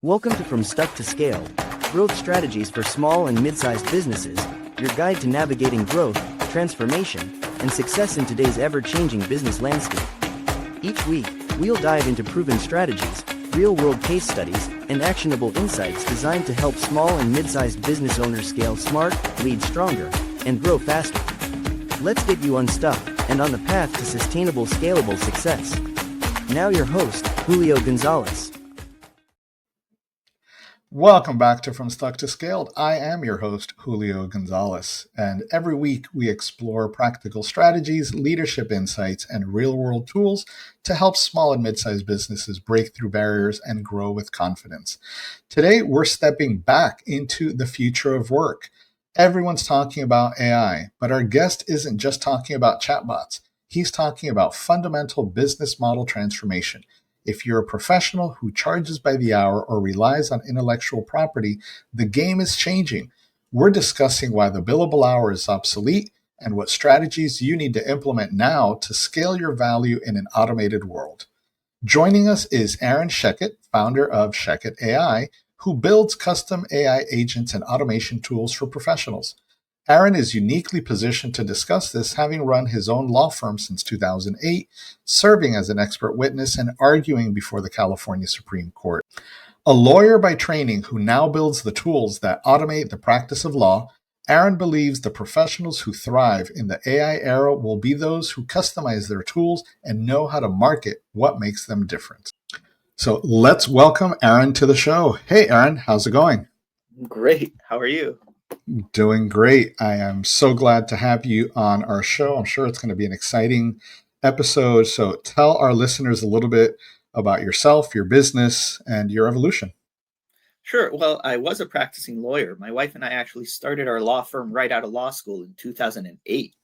Welcome to From Stuck to Scaled, growth strategies for small and mid-sized businesses, your guide to navigating growth, transformation, and success in today's ever-changing business landscape. Each week, we'll dive into proven strategies, real-world case studies, and actionable insights designed to help small and mid-sized business owners scale smart, lead stronger, and grow faster. Let's get you unstuck and on the path to sustainable, scalable success. Now your host, Julio Gonzalez. Welcome back to From Stuck to Scaled. I am your host, Julio Gonzalez, and every week we explore practical strategies, leadership insights, and real-world tools to help small and mid-sized businesses break through barriers and grow with confidence. Today, we're stepping back into the future of work. Everyone's talking about AI, but our guest isn't just talking about chatbots. He's talking about fundamental business model transformation. If you're a professional who charges by the hour or relies on intellectual property, the game is changing. We're discussing why the billable hour is obsolete and what strategies you need to implement now to scale your value in an automated world. Joining us is Aaron Shechet, founder of Shechet AI, who builds custom AI agents and automation tools for professionals. Aaron is uniquely positioned to discuss this, having run his own law firm since 2008, serving as an expert witness and arguing before the California Supreme Court. A lawyer by training who now builds the tools that automate the practice of law, Aaron believes the professionals who thrive in the AI era will be those who customize their tools and know how to market what makes them different. So let's welcome Aaron to the show. Hey, Aaron, how's it going? Great. How are you? Doing great. I am so glad to have you on our show. I'm sure it's going to be an exciting episode. So tell our listeners a little bit about yourself, your business, and your evolution. Sure. Well, I was a practicing lawyer. My wife and I actually started our law firm right out of law school in 2008.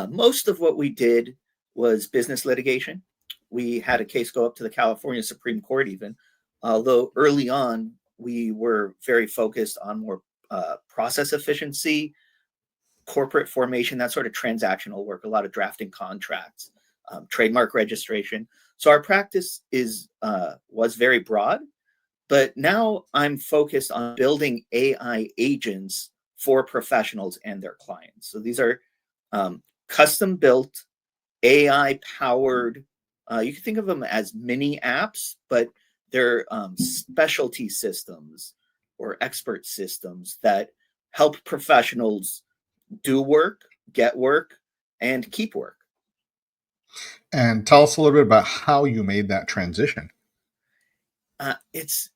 Most of what we did was business litigation. We had a case go up to the California Supreme Court even, although early on we were very focused on more process efficiency, corporate formation, that sort of transactional work, a lot of drafting contracts, trademark registration. So our practice was very broad, but now I'm focused on building AI agents for professionals and their clients. So these are custom built, AI powered, you can think of them as mini apps, but they're specialty systems or expert systems that help professionals do work, get work, and keep work. And tell us a little bit about how you made that transition. It's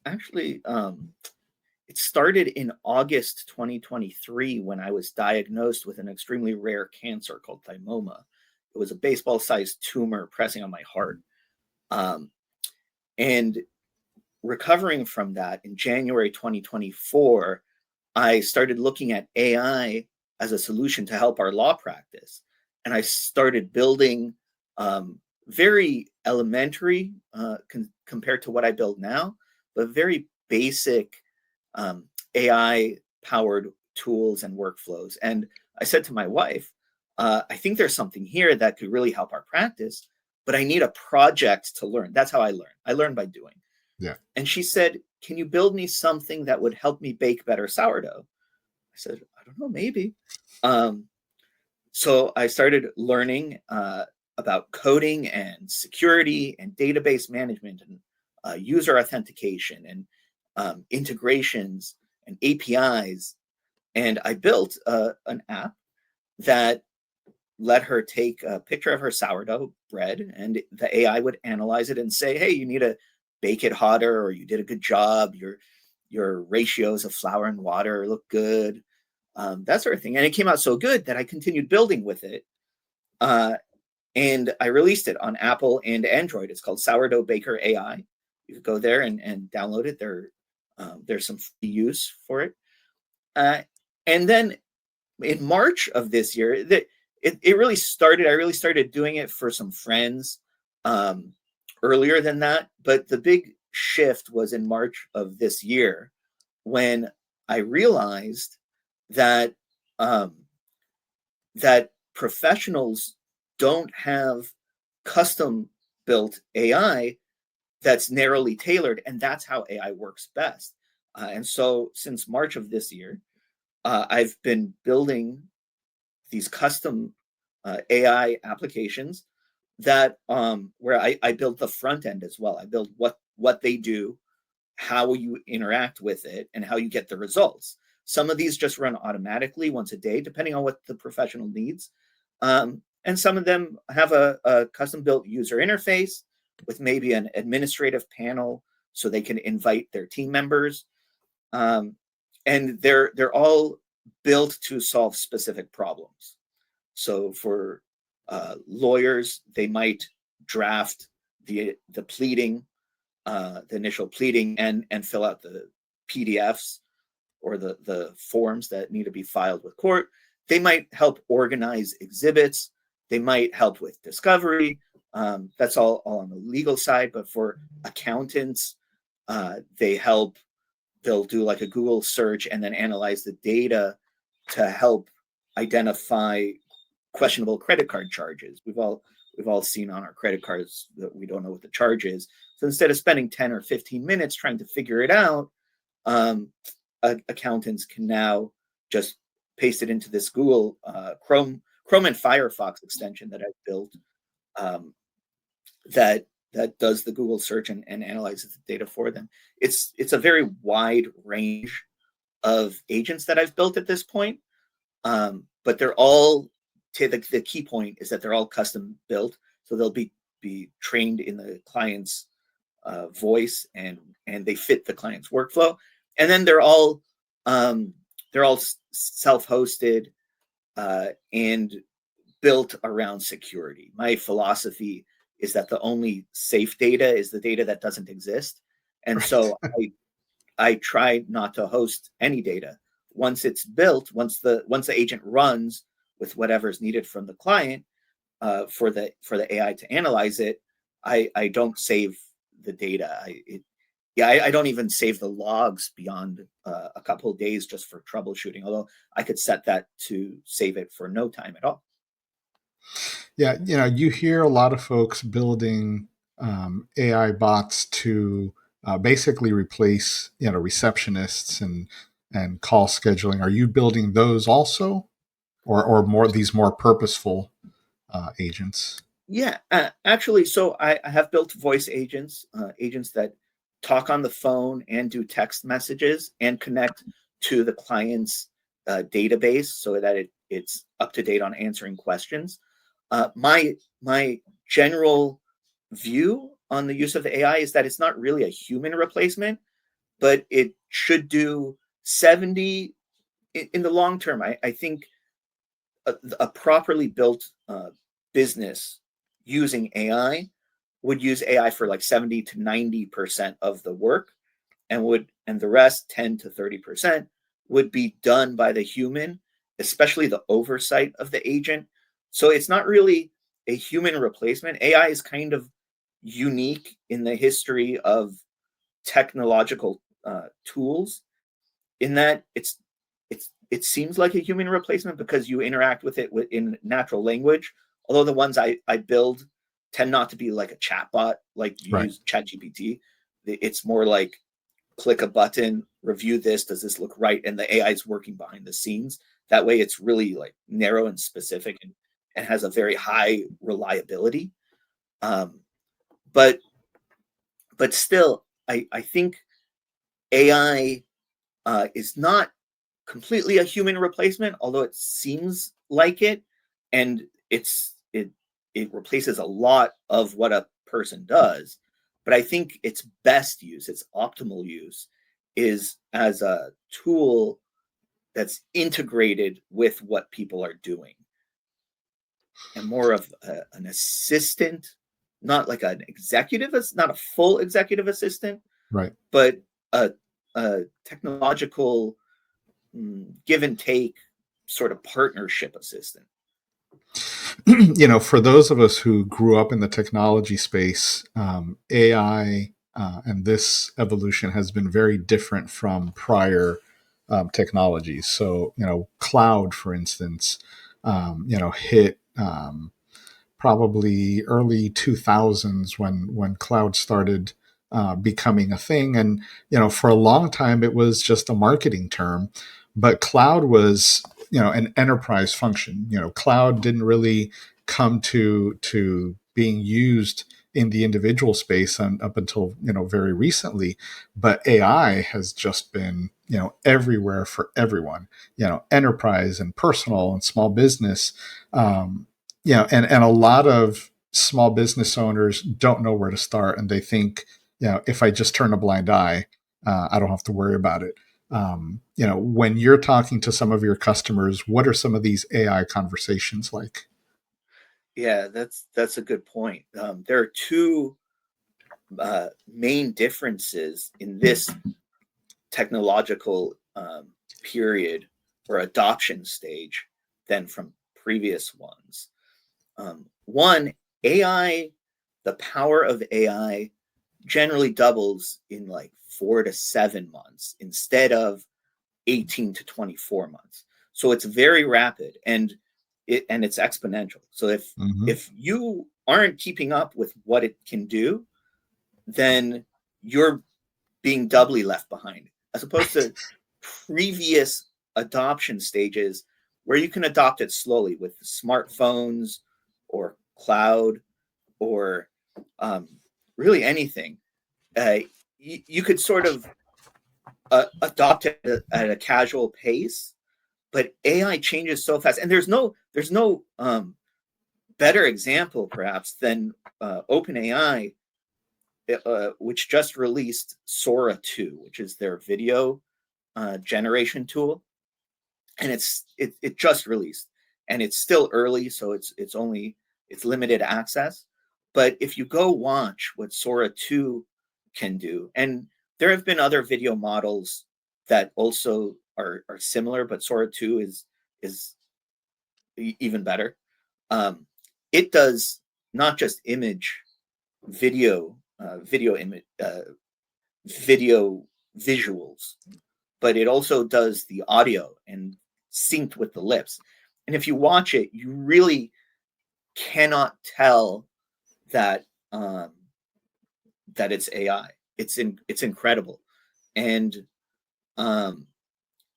actually it started in August 2023 when I was diagnosed with an extremely rare cancer called thymoma. It was a baseball-sized tumor pressing on my heart. And recovering from that in January 2024, I started looking at AI as a solution to help our law practice. And I started building very elementary compared to what I build now, but very basic AI-powered tools and workflows. And I said to my wife, I think there's something here that could really help our practice, but I need a project to learn. That's how I learn. I learn by doing. Yeah. And she said, can you build me something that would help me bake better sourdough? I said, I don't know, maybe. So I started learning about coding and security and database management and user authentication and integrations and APIs. And I built an app that let her take a picture of her sourdough bread, and the AI would analyze it and say, hey, you need to bake it hotter, or you did a good job. Your ratios of flour and water look good, that sort of thing. And it came out so good that I continued building with it. And I released it on Apple and Android. It's called Sourdough Baker AI. You could go there and download it. There's some free use for it. And then in March of this year, it really started. I really started doing it for some friends earlier than that. But the big shift was in March of this year when I realized that that professionals don't have custom built AI that's narrowly tailored, and that's how AI works best. And so since March of this year, I've been building these custom AI applications that where I build the front end as well. I build what they do, how you interact with it, and how you get the results. Some of these just run automatically once a day, depending on what the professional needs. And some of them have a custom built user interface with maybe an administrative panel so they can invite their team members. And they're all built to solve specific problems. So for lawyers, they might draft the pleading, the initial pleading, and fill out the PDFs or the forms that need to be filed with court. They might help organize exhibits. They might help with discovery. That's all on the legal side. But for accountants, they help. They'll do like a Google search and then analyze the data to help identify questionable credit card charges. We've all seen on our credit cards that we don't know what the charge is. So instead of spending 10 or 15 minutes trying to figure it out, accountants can now just paste it into this Google Chrome and Firefox extension that I've built, that does the Google search and analyzes the data for them. It's a very wide range of agents that I've built at this point, but they're all, the key point is that they're all custom built, so they'll be trained in the client's voice, and they fit the client's workflow, and then they're all self-hosted and built around security. My philosophy is that the only safe data is the data that doesn't exist, and so I try not to host any data. Once it's built, once the agent runs with whatever is needed from the client for the AI to analyze it, I don't save the data. I don't even save the logs beyond a couple of days just for troubleshooting, although I could set that to save it for no time at all. Yeah, you hear a lot of folks building AI bots to basically replace, receptionists and call scheduling. Are you building those also, or more these more purposeful agents? Yeah, actually, so I have built voice agents, agents that talk on the phone and do text messages and connect to the client's database so that it's up to date on answering questions. My general view on the use of AI is that it's not really a human replacement, but it should do 70 in the long term. I think a properly built business using AI would use AI for like 70 to 90% of the work, and the rest 10 to 30% would be done by the human, especially the oversight of the agent. So it's not really a human replacement. AI is kind of unique in the history of technological tools in that it seems like a human replacement because you interact with it in natural language. Although the ones I build tend not to be like a chatbot, like you use ChatGPT. It's more like click a button, review this, does this look right? And the AI is working behind the scenes. That way it's really like narrow and specific and has a very high reliability. But still, I think AI is not completely a human replacement, although it seems like it, and it replaces a lot of what a person does. But I think its best use, its optimal use, is as a tool that's integrated with what people are doing, and more of an assistant, not like an executive, not a full executive assistant, Right. but a technological give and take sort of partnership assistant. For those of us who grew up in the technology space, AI and this evolution has been very different from prior technologies. So, cloud, for instance, hit probably early 2000s when cloud started becoming a thing. And, for a long time, it was just a marketing term, but cloud was, an enterprise function. Cloud didn't really come to being used in the individual space up until, very recently. But AI has just been, everywhere for everyone, enterprise and personal and small business. And a lot of small business owners don't know where to start, and they think, if I just turn a blind eye, I don't have to worry about it. When you're talking to some of your customers, what are some of these AI conversations like? Yeah, that's a good point. There are two main differences in this technological period or adoption stage than from previous ones. One, AI, the power of AI generally doubles in like 4 to 7 months instead of 18 to 24 months. So it's very rapid and it's exponential. So Mm-hmm. if you aren't keeping up with what it can do, then you're being doubly left behind, as opposed to previous adoption stages where you can adopt it slowly with smartphones or cloud or um, really anything. You could sort of adopt it at a casual pace, but AI changes so fast, and there's no better example perhaps than OpenAI, which just released Sora 2, which is their video generation tool, and it just released, and it's still early, so it's limited access. But if you go watch what Sora 2 can do, and there have been other video models that also are similar, but Sora 2 is even better. Um, it does not just image, video, video image, video visuals, but it also does the audio and synced with the lips. And if you watch it, you really cannot tell that that it's AI. It's incredible, and um,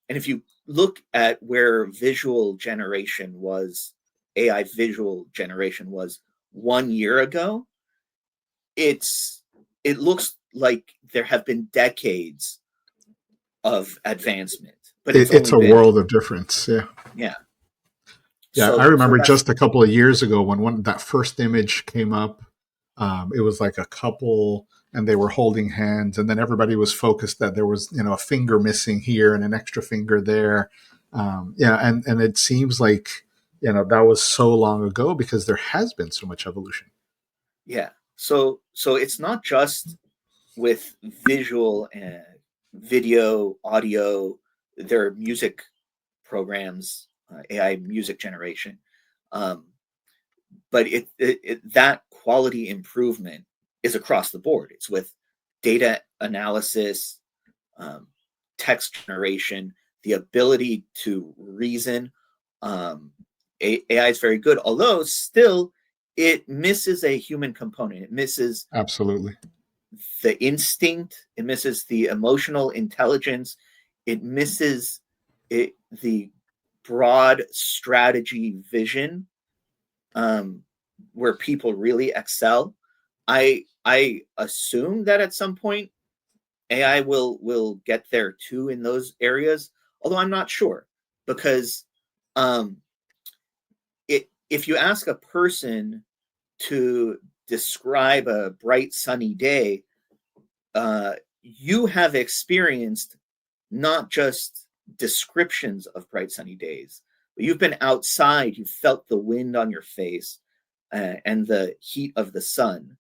and if you look at where visual generation was, AI visual generation was 1 year ago, it looks like there have been decades of advancement, but it's It's only a been, world of difference. Yeah. yeah. Yeah, I So remember that's, just a couple of years ago when that first image came up. It was like a couple, and they were holding hands, and then everybody was focused that there was, a finger missing here and an extra finger there. Yeah, and it seems like, that was so long ago because there has been so much evolution. yeah. So it's not just with visual and video, audio, there are music programs, AI music generation. Um, but that quality improvement is across the board. It's with data analysis, um, text generation, the ability to reason. Um, AI is very good, although still it misses a human component. It misses Absolutely. the instinct. It misses the emotional intelligence. It misses the broad strategy vision, um, where people really excel. I assume that at some point AI will get there too in those areas, although I'm not sure, because um, if you ask a person to describe a bright sunny day, you have experienced not just descriptions of bright sunny days, but you've been outside, you've felt the wind on your face, and the heat of the sun,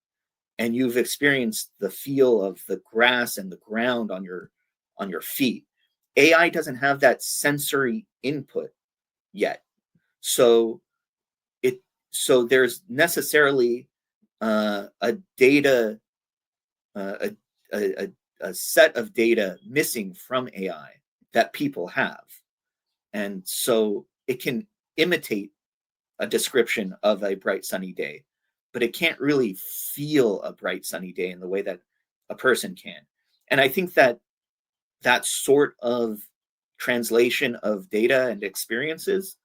and you've experienced the feel of the grass and the ground on your feet. AI doesn't have that sensory input yet, so it so there's necessarily a data uh, a, a set of data missing from AI that people have, and so it can imitate a description of a bright sunny day, but it can't really feel a bright sunny day in the way that a person can. And I think that that sort of translation of data and experiences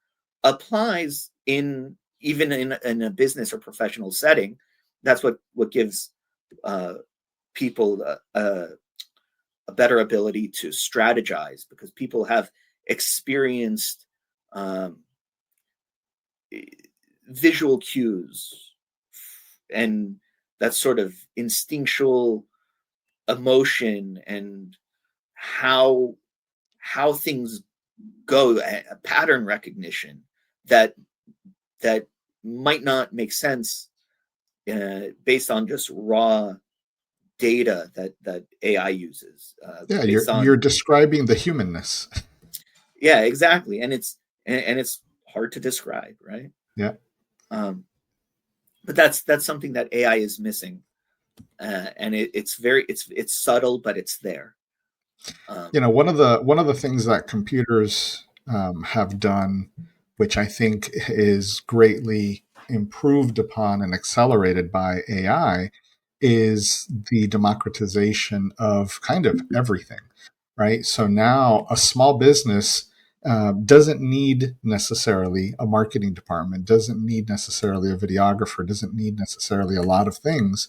applies in even in a business or professional setting. That's what gives people a better ability to strategize, because people have experienced um, visual cues and that sort of instinctual emotion and how things go, a pattern recognition that that might not make sense based on just raw data that AI uses, Yeah, based you're on describing the humanness. yeah, exactly, and it's hard to describe, right? Yeah. Um, but that's something that AI is missing, and it's subtle, but it's there. Um, One of the things that computers have done, which I think is greatly improved upon and accelerated by AI, is the democratization of kind of everything, right? So now a small business doesn't need necessarily a marketing department, doesn't need necessarily a videographer, doesn't need necessarily a lot of things.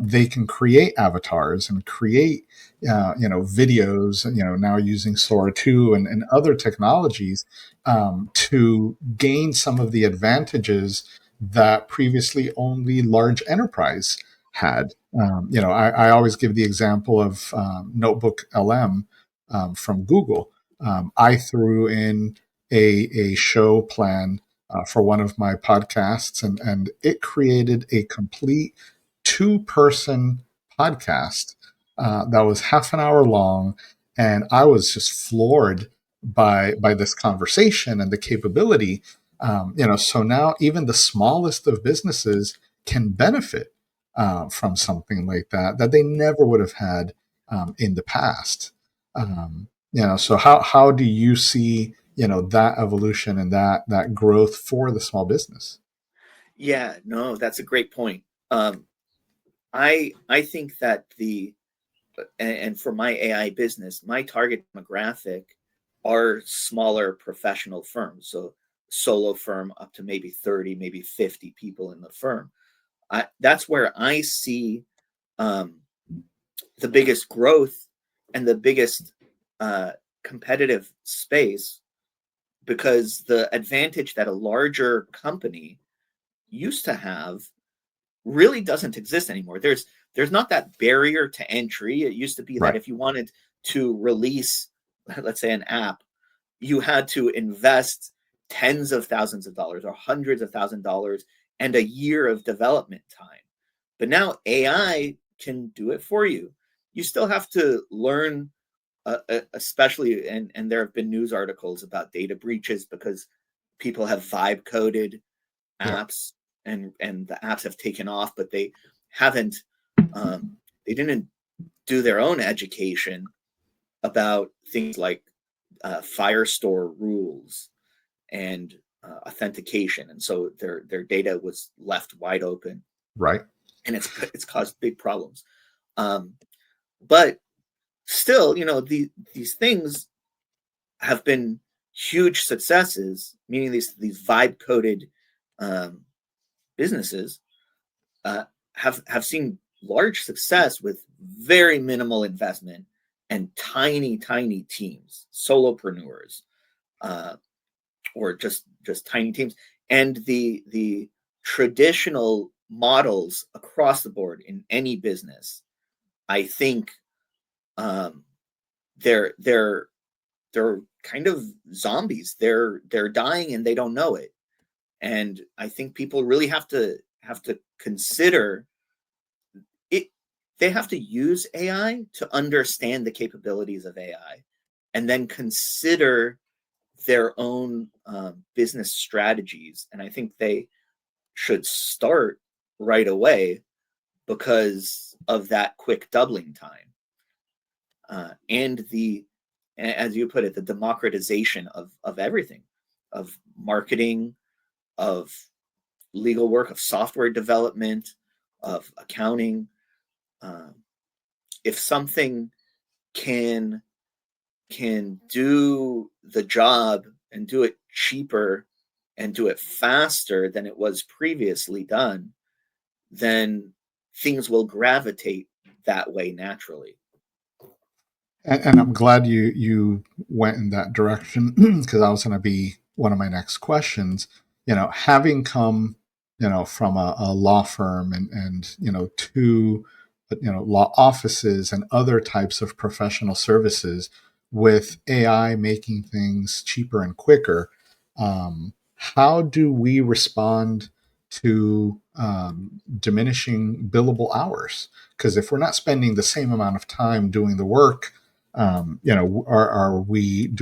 They can create avatars and create videos, now using Sora 2 and other technologies to gain some of the advantages that previously only large enterprise had. I always give the example of Notebook LM from Google. I threw in a show plan for one of my podcasts, and it created a complete two-person podcast that was half an hour long, and I was just floored by this conversation and the capability. So now even the smallest of businesses can benefit from something like that they never would have had in the past. So how do you see that evolution and that growth for the small business? yeah, no, that's a great point. I think that and for my AI business, my target demographic are smaller professional firms. So solo firm up to maybe 30, maybe 50 people in the firm. That's where I see um, the biggest growth and the biggest uh, competitive space, because the advantage that a larger company used to have really doesn't exist anymore. There's not that barrier to entry. It used to be that Right. if you wanted to release, let's say, an app, you had to invest tens of thousands of dollars or hundreds of $1,000s and a year of development time. But now AI can do it for you. You still have to learn, especially, and there have been news articles about data breaches because people have vibe coded Yeah. apps, and the apps have taken off, but haven't they didn't do their own education about things like Firestore rules and authentication, and so their data was left wide open, Right. and it's caused big problems. But still, these things have been huge successes, meaning these vibe coded um, businesses uh, have seen large success with very minimal investment and tiny teams, solopreneurs, uh, or just tiny teams. And the traditional models across the board in any business, I think, um, they're they're kind of zombies. They're dying and they don't know it. And I think people really have to consider it. They have to use AI to understand the capabilities of AI, and then consider their own business strategies. And I think they should start right away because of that quick doubling time, and as you put it, the democratization of everything, of marketing, of legal work, of software development, of accounting. if something can do the job and do it cheaper and do it faster than it was previously done, then things will gravitate that way naturally. And I'm glad you went in that direction because that was going to be one of my next questions. Having come, from a law firm and to, law offices and other types of professional services with AI making things cheaper and quicker, how do we respond to diminishing billable hours? Because if we're not spending the same amount of time doing the work, do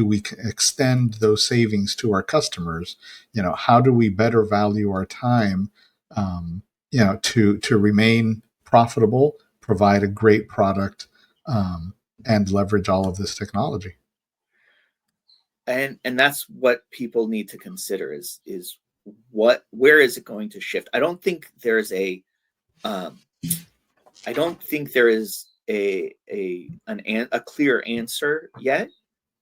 we extend those savings to our customers? How do we better value our time, to remain profitable, provide a great product, and leverage all of this technology? And that's what people need to consider is where is it going to shift? I don't think there's a clear answer yet.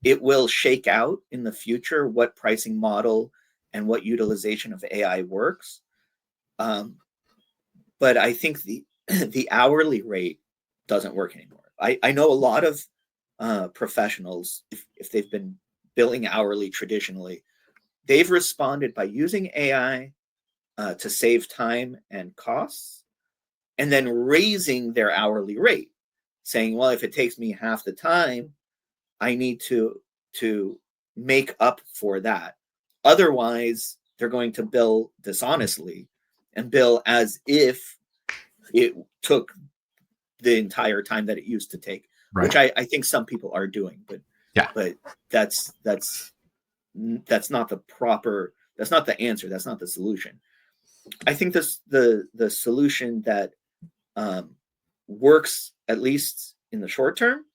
It will shake out in the future what pricing model and what utilization of AI works. But I think the hourly rate doesn't work anymore. I know a lot of professionals, if they've been billing hourly traditionally, they've responded by using AI to save time and costs, and then raising their hourly rate, saying, well, if it takes me half the time, I need to make up for that. Otherwise, they're going to bill dishonestly and bill as if it took the entire time that it used to take, Right. which I think some people are doing, but Yeah. but that's not the answer. That's not the solution. I think the solution that works at least in the short term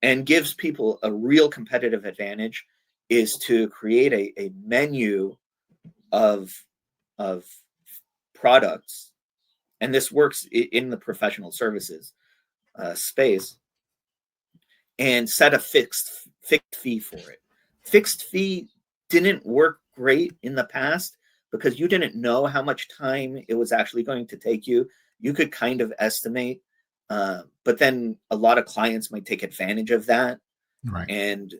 and gives people a real competitive advantage is to create a menu of products, and this works in the professional services space, and set a fixed fee for it. Fixed fee didn't work great in the past because you didn't know how much time it was actually going to take you. You could kind of estimate, but then a lot of clients might take advantage of that. Right. And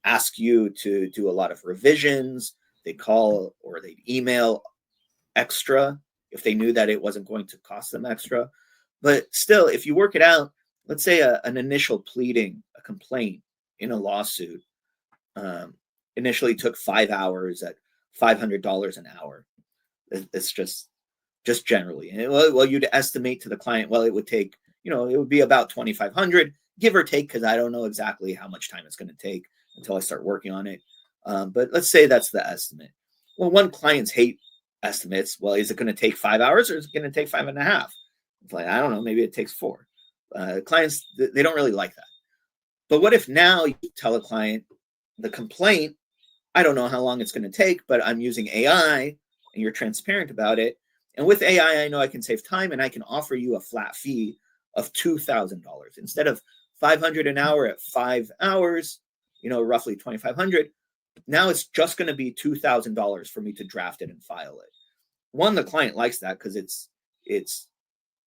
ask you to do a lot of revisions. They call or they email extra if they knew that it wasn't going to cost them extra. But still, if you work it out, let's say an initial pleading, a complaint in a lawsuit, initially took 5 hours at $500 an hour. It's just generally. And well, you'd estimate to the client, well, it would take, it would be about 2,500, give or take, because I don't know exactly how much time it's going to take until I start working on it. But let's say that's the estimate. Well, one, clients hate estimates. Well, is it going to take 5 hours or is it going to take 5.5? It's like, I don't know, maybe it takes 4. Clients, they don't really like that. But what if now you tell a client the complaint, I don't know how long it's going to take, but I'm using AI, and you're transparent about it. And with AI, I know I can save time, and I can offer you a flat fee of $2,000 instead of $500 an hour at 5 hours, roughly 2,500. Now it's just going to be $2,000 for me to draft it and file it. One, the client likes that because it's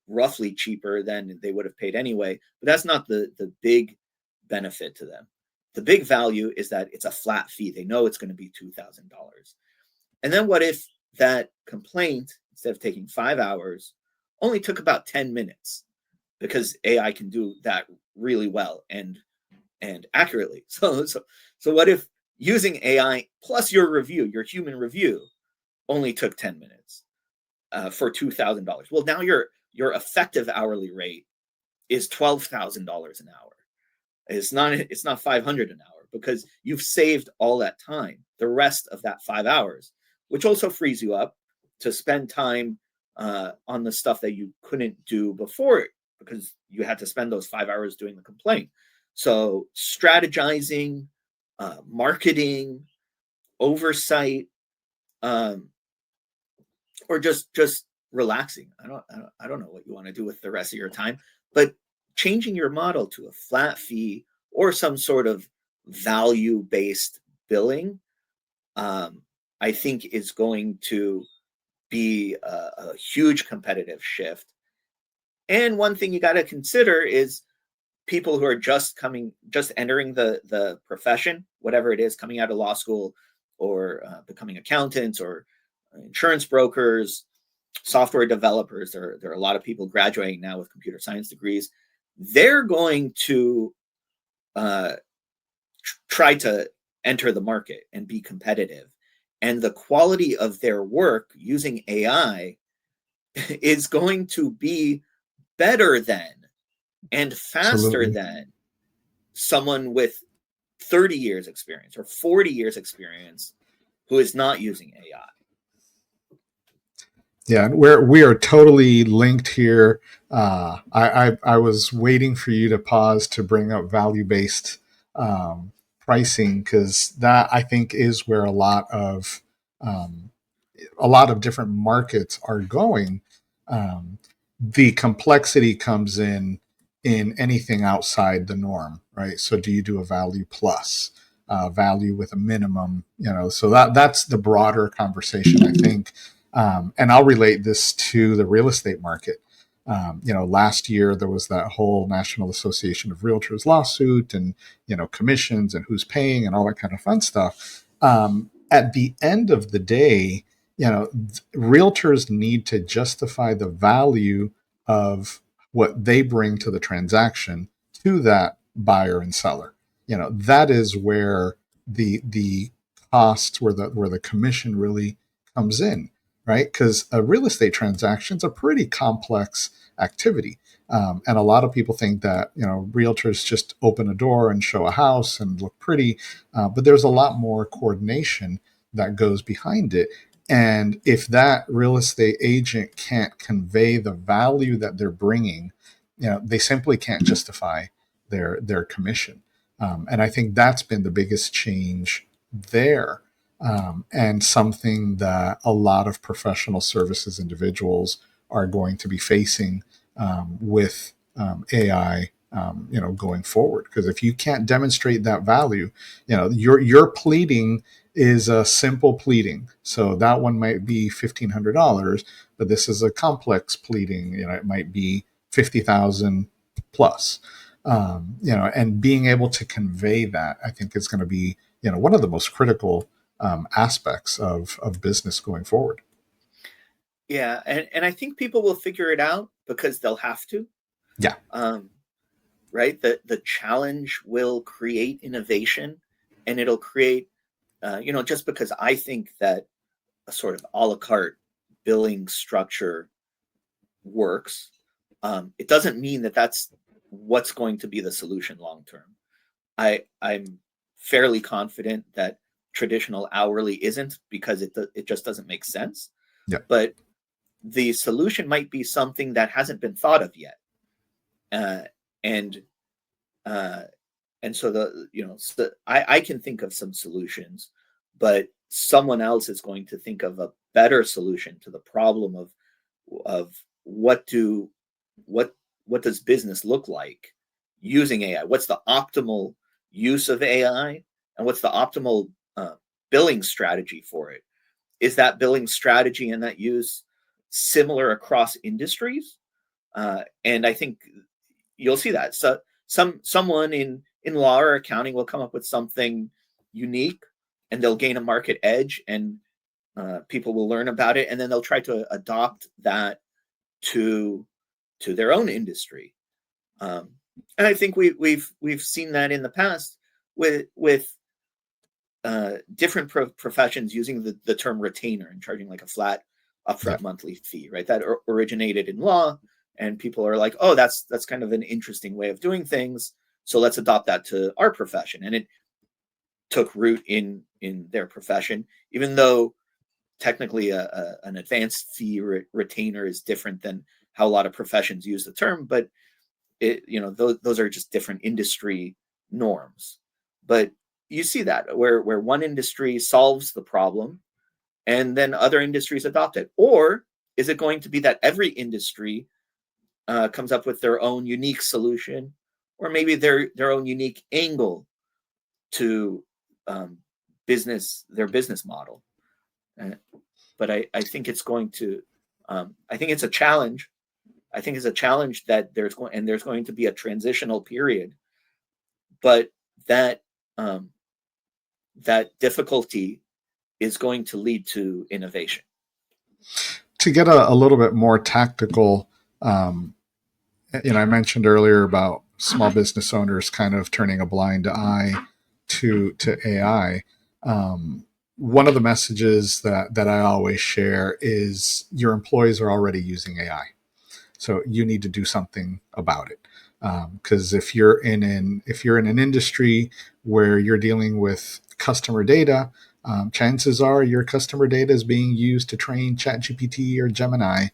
roughly cheaper than they would have paid anyway, but that's not the big benefit to them. The big value is that it's a flat fee. They know it's going to be $2,000. And then what if that complaint, instead of taking 5 hours, only took about 10 minutes? Because AI can do that really well and accurately. So what if using AI plus your review, your human review, only took 10 minutes for $2,000? Well, now your effective hourly rate is $12,000 an hour. It's not $500 an hour because you've saved all that time, the rest of that 5 hours, which also frees you up to spend time on the stuff that you couldn't do before because you had to spend those 5 hours doing the complaint. So strategizing, marketing, oversight, or just relaxing. I don't know what you want to do with the rest of your time, but changing your model to a flat fee or some sort of value-based billing, I think is going to be a huge competitive shift. And one thing you got to consider is people who are just entering the profession, whatever it is, coming out of law school or becoming accountants or insurance brokers, software developers. There are a lot of people graduating now with computer science degrees. They're going to try to enter the market and be competitive. And the quality of their work using AI is going to be better than and faster Absolutely. than someone with 30 years experience or 40 years experience who is not using AI. Yeah, we are totally linked here. I was waiting for you to pause to bring up value based pricing, because that, I think, is where um, a lot of different markets are going. Um, the complexity comes in anything outside the norm, right? So, do you do a value plus, value with a minimum? So that's the broader conversation, I think. And I'll relate this to the real estate market. Last year there was that whole National Association of Realtors lawsuit, and commissions and who's paying and all that kind of fun stuff. At the end of the day, realtors need to justify the value of what they bring to the transaction to that buyer and seller. That is where the costs, where the commission really comes in, right? Because a real estate transaction is a pretty complex activity. And a lot of people think that realtors just open a door and show a house and look pretty, but there's a lot more coordination that goes behind it. And if that real estate agent can't convey the value that they're bringing, they simply can't justify their commission. And I think that's been the biggest change there, and something that a lot of professional services individuals are going to be facing with AI, going forward. Because if you can't demonstrate that value, your pleading is a simple pleading. So that one might be $1,500, but this is a complex pleading. It might be 50,000 plus. And being able to convey that, I think, is going to be one of the most critical aspects of business going forward. Yeah, and I think people will figure it out because they'll have to. Yeah. Right? The challenge will create innovation, and it'll create, just because I think that a sort of a la carte billing structure works, it doesn't mean that that's what's going to be the solution long term. I'm fairly confident that traditional hourly isn't, because it just doesn't make sense. Yeah. But the solution might be something that hasn't been thought of yet, uh, and uh, and so I can think of some solutions, but someone else is going to think of a better solution to the problem of what what does business look like using AI? What's the optimal use of AI, and what's the optimal billing strategy for it? Is that billing strategy and that use similar across industries? And I think you'll see that. So someone in law or accounting will come up with something unique, and they'll gain a market edge, and people will learn about it, and then they'll try to adopt that to their own industry. And I think we've seen that in the past with different professions using the term retainer and charging like a flat upfront Yeah. monthly fee, right? That originated in law, and people are like, oh, that's kind of an interesting way of doing things, so let's adopt that to our profession. And it took root in their profession, even though technically an advanced fee retainer is different than how a lot of professions use the term, but those are just different industry norms. But you see that where one industry solves the problem, and then other industries adopt it, or Is it going to be that every industry comes up with their own unique solution, or maybe their own unique angle to their business model? But I think it's going to, I think it's a challenge. I think it's a challenge that there's going to be a transitional period, but that that difficulty is going to lead to innovation. To get a little bit more tactical, I mentioned earlier about small business owners kind of turning a blind eye to AI. One of the messages that I always share is your employees are already using AI, so you need to do something about it. Because if you're in an industry where you're dealing with customer data, chances are your customer data is being used to train ChatGPT or Gemini,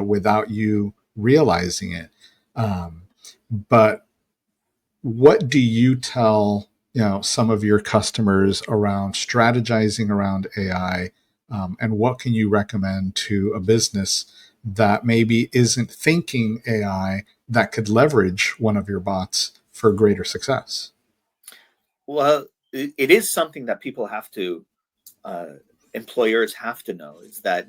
without you realizing it. But what do you tell some of your customers around strategizing around AI, and what can you recommend to a business that maybe isn't thinking AI that could leverage one of your bots for greater success? Well, it is something that people have to, employers have to know, is that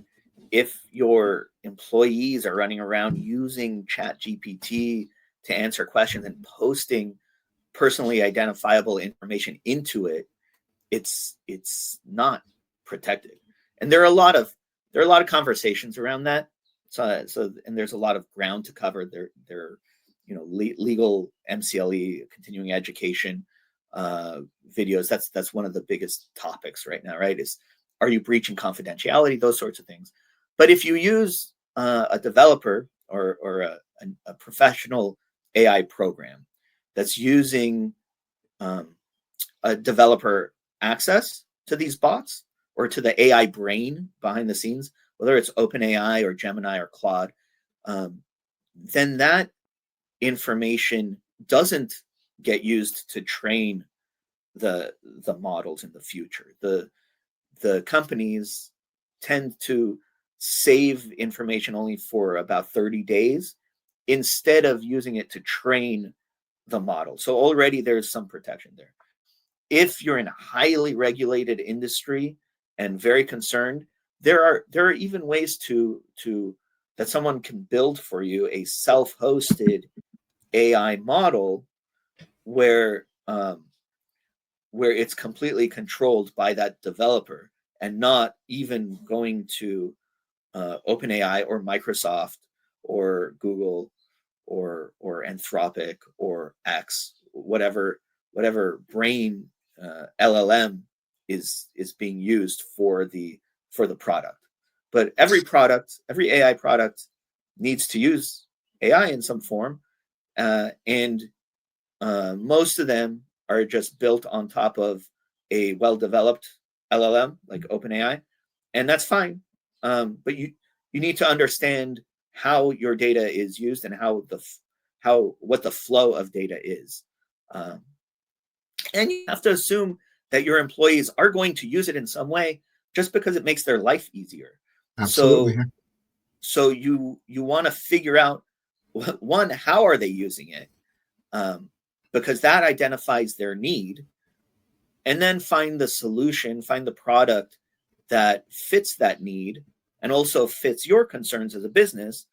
if your employees are running around using ChatGPT to answer questions and posting personally identifiable information into it, it's not protected. And there are a lot of conversations around that. So and there's a lot of ground to cover. There legal MCLE, continuing education videos. That's one of the biggest topics right now, right? Is, are you breaching confidentiality? Those sorts of things. But if you use a developer or a professional AI program that's using a developer access to these bots or to the AI brain behind the scenes, whether it's OpenAI or Gemini or Claude, then that information doesn't get used to train the models in the future. The companies tend to save information only for about 30 days instead of using it to train the model. So already there's some protection there. If you're in a highly regulated industry and very concerned, there are even ways to that someone can build for you a self-hosted AI model where it's completely controlled by that developer and not even going to OpenAI or Microsoft or Google or Anthropic or X, whatever brain LLM is being used for the product. But every AI product needs to use AI in some form, and most of them are just built on top of a well-developed LLM like OpenAI, and that's fine. But you need to understand how your data is used and what the flow of data is, and you have to assume that your employees are going to use it in some way, just because it makes their life easier. Absolutely. So you want to figure out, one, how are they using it, because that identifies their need, and then find the solution, find the product that fits that need and also fits your concerns as a business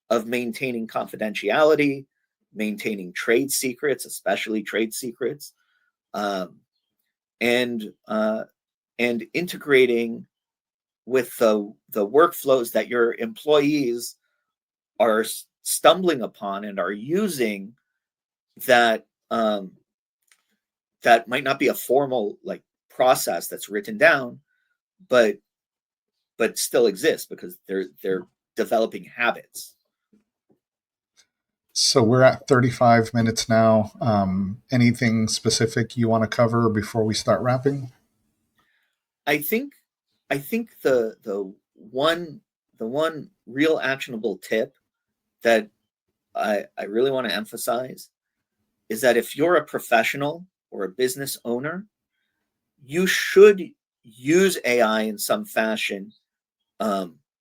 of maintaining confidentiality, maintaining trade secrets, especially trade secrets, and integrating with the workflows that your employees are stumbling upon and are using, that that might not be a formal like process that's written down, but still exists because they're developing habits. So we're at 35 minutes now. Anything specific you want to cover before we start wrapping? I think the one real actionable tip that I really want to emphasize is that if you're a professional or a business owner, you should use AI in some fashion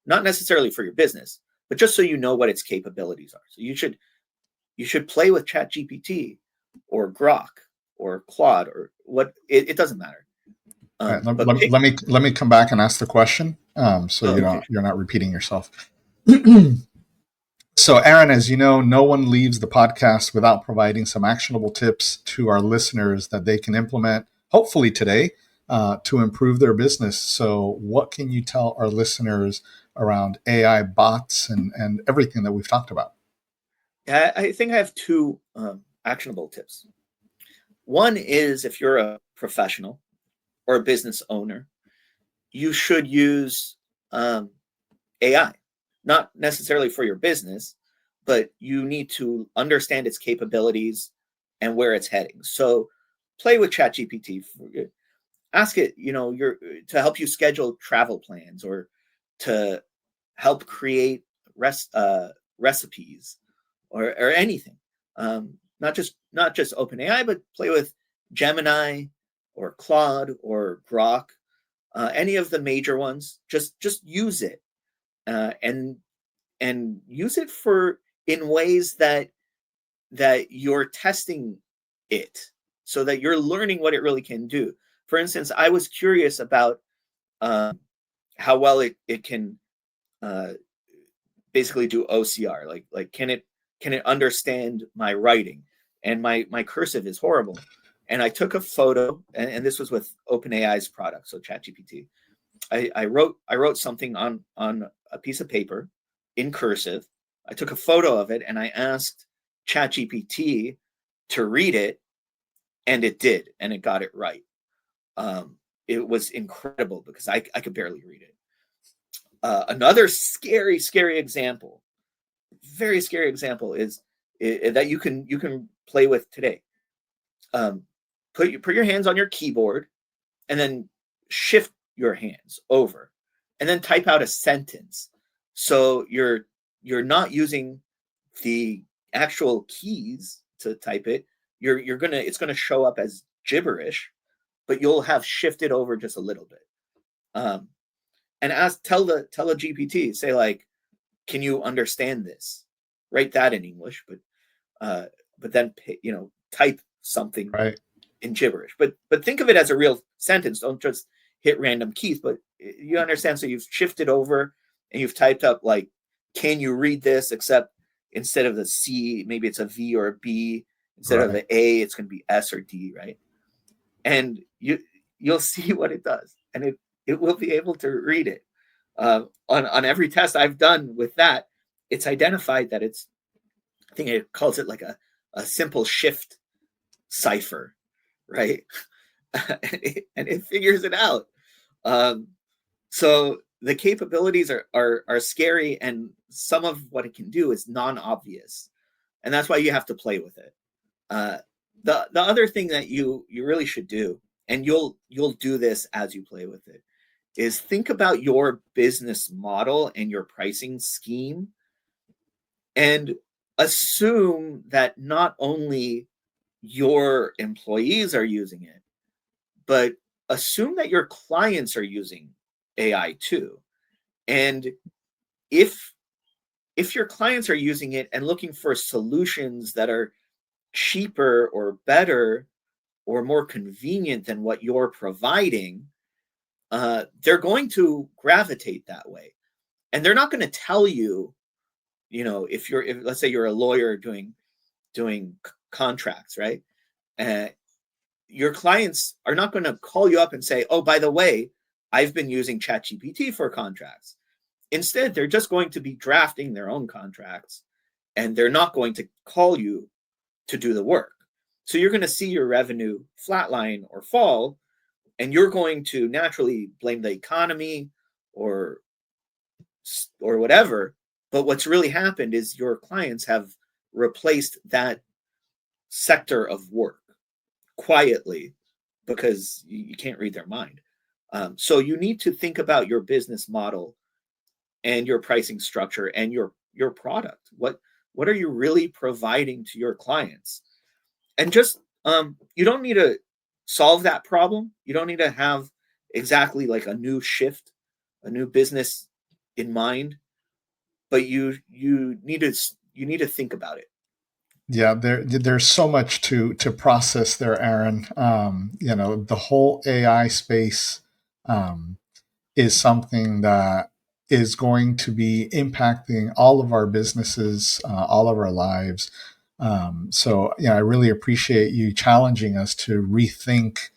not necessarily for your business, but just so you know what its capabilities are. So you should play with ChatGPT or Grok or Claude or what, it doesn't matter. All right, But let me come back and ask the question, so okay. you're not repeating yourself. So, Aaron, as you know, no one leaves the podcast without providing some actionable tips to our listeners that they can implement, hopefully today, to improve their business. So, what can you tell our listeners around AI bots and everything that we've talked about? I think I have two actionable tips. One is, if you're a professional or a business owner, you should use AI, not necessarily for your business, but you need to understand its capabilities and where it's heading. So play with ChatGPT. Ask it, to help you schedule travel plans or to help create recipes or anything. Not just OpenAI, but play with Gemini or Claude or Grok, any of the major ones. Just use it, and use it in ways that you're testing it, so that you're learning what it really can do. For instance, I was curious about how well it can basically do OCR. Like can it understand my writing? And my cursive is horrible. And I took a photo, and this was with OpenAI's product, so ChatGPT. I wrote something on a piece of paper in cursive. I took a photo of it and I asked ChatGPT to read it, and it did, and it got it right. It was incredible because I could barely read it. Another scary example, very scary example, is that you can play with today. Put your hands on your keyboard and then shift your hands over and then type out a sentence. So you're not using the actual keys to type it. It's gonna show up as gibberish, but you'll have shifted over just a little bit. And tell a GPT, say, like, can you understand this? Write that in English, but then type something Right. in gibberish. But think of it as a real sentence. Don't just hit random keys, but you understand. So you've shifted over and you've typed up, like, can you read this? Except instead of the C, maybe it's a V or a B. Instead of the A, it's going to be S or D, right? And you'll see what it does, and it will be able to read it. On every test I've done with that, it's identified that I think it calls it like a simple shift cipher, right? and it figures it out. So the capabilities are scary, and some of what it can do is non-obvious, and that's why you have to play with it. The other thing that you really should do, and you'll do this as you play with it, is think about your business model and your pricing scheme, and assume that not only your employees are using it, but assume that your clients are using AI too. And if your clients are using it and looking for solutions that are cheaper or better or more convenient than what you're providing, they're going to gravitate that way. And they're not going to tell you, if let's say you're a lawyer doing contracts, right? Your clients are not going to call you up and say, oh, by the way, I've been using ChatGPT for contracts. Instead, they're just going to be drafting their own contracts, and they're not going to call you to do the work. So you're going to see your revenue flatline or fall, and you're going to naturally blame the economy or whatever. But what's really happened is your clients have replaced that sector of work quietly because you can't read their mind. So you need to think about your business model and your pricing structure and your product. What are you really providing to your clients? And just you don't need to solve that problem. You don't need to have exactly like a new shift, a new business in mind, but you need to think about it. Yeah, there's so much to process there, Aaron. The whole AI space um, is something that is going to be impacting all of our businesses, all of our lives. I really appreciate you challenging us to rethink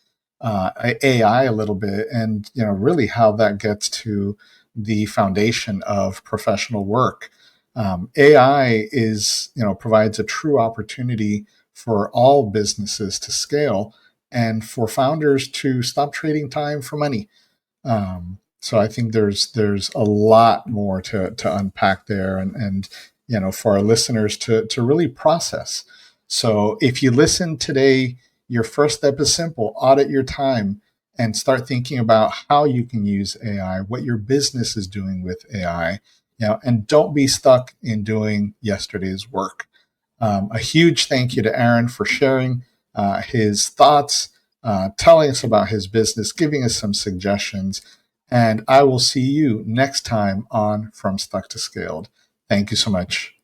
AI a little bit, and really how that gets to the foundation of professional work. AI is, provides a true opportunity for all businesses to scale and for founders to stop trading time for money. So I think there's a lot more to unpack there, and for our listeners to really process. So if you listen today, your first step is simple: audit your time and start thinking about how you can use AI, what your business is doing with AI, and don't be stuck in doing yesterday's work. A huge thank you to Aaron for sharing his thoughts, telling us about his business, giving us some suggestions. And I will see you next time on From Stuck to Scaled. Thank you so much.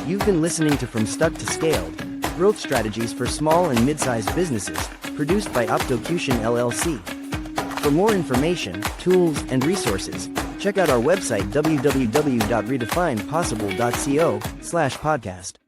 You've been listening to From Stuck to Scaled, growth strategies for small and mid-sized businesses, produced by Optocution LLC. For more information, tools, and resources, check out our website www.redefinepossible.co/podcast.